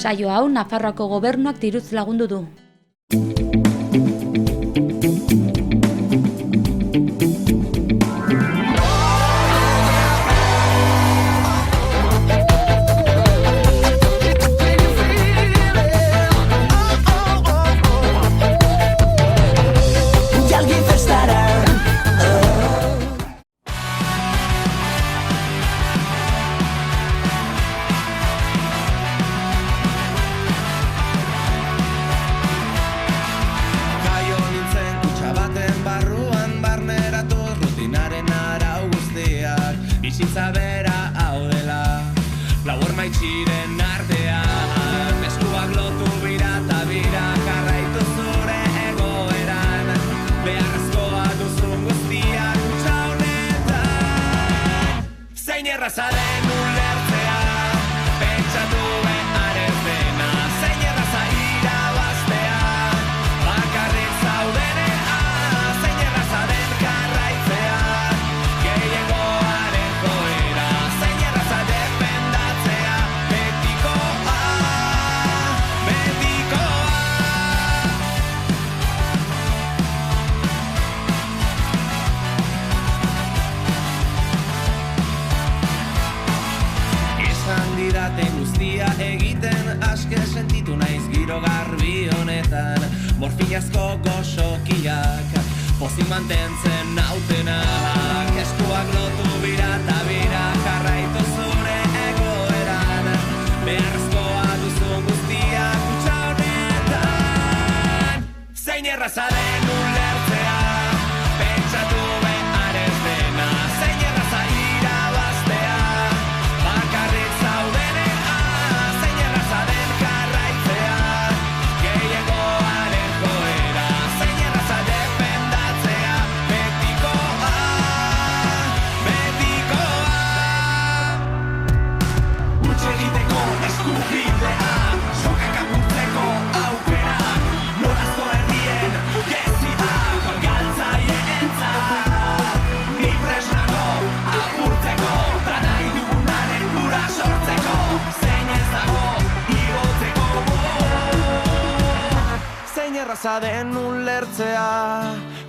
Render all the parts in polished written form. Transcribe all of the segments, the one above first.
Saio hau Nafarroako gobernuak diruz lagundu du. Bizitza bera hau dela, lau ormaitxiren artean, eskuak lotu bira eta bira, jarraitu zure egoeran, beharrezkoa duzun guztia kutsa honetan. Zein erraza den ulertzea, pentsatu behar ez dena, zein erraza irabaztea, bakarrik zaudenean, zein erraza den jarraitzea, didaten guztia egiten aske sentitu naiz giro garbi honetan, morfinazko goxokiak pozik mantentzen nautenak, eskuak lotu bira eta bira, jarraitu zure egoeran, beharrezkoa duzun guztia kutsa honetan. Zein erraza den ulertzea, pentsatu behar ez dena, zein erraza irabaztea, bakarrik erraza den ulertzea,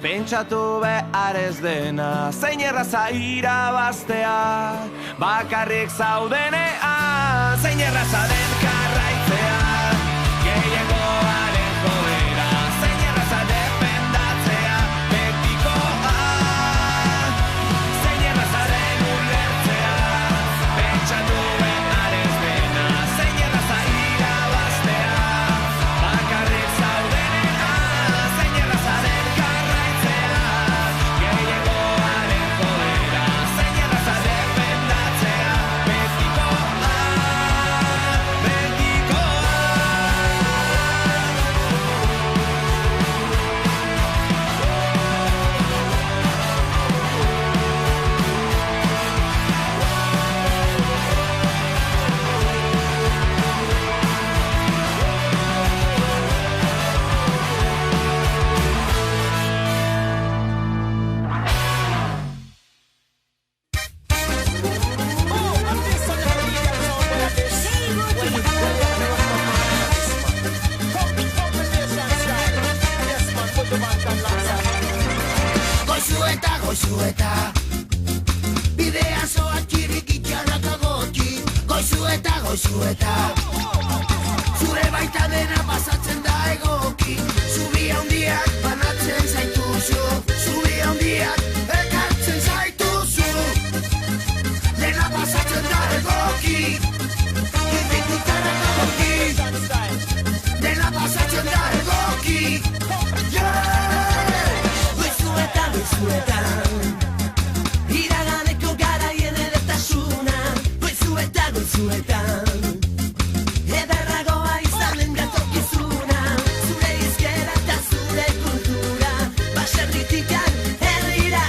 pentsatu behar ez dena, zein erraza irabaztea, bakarrik zaudenean, zein erraza den jarraitzea, gehiagoaren joera, zein erraza defendatzea, betikoa, zein erraza den ulertzea, pentsatu behar ez dena, zein erraza irabaztea, bakarrik goizueta, bidean zoa txirikitxarrak agoki, goizueta, zure baita dena pasatzen da egoki, zubi handiak banatzen zaituzu, zubi handiak ekartzen zaituzu, dena pasatzen da egoki, txirikitxarrak agoki, dena pasatzen da egoki, goizueta, iraganeko garaien edertasuna, goizueta, ederragoa izanen datorkizuna, zure izkera eta zure kultura, baserritikan herrira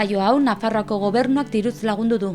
Saio hau Nafarroako gobernuak diruz lagundu du.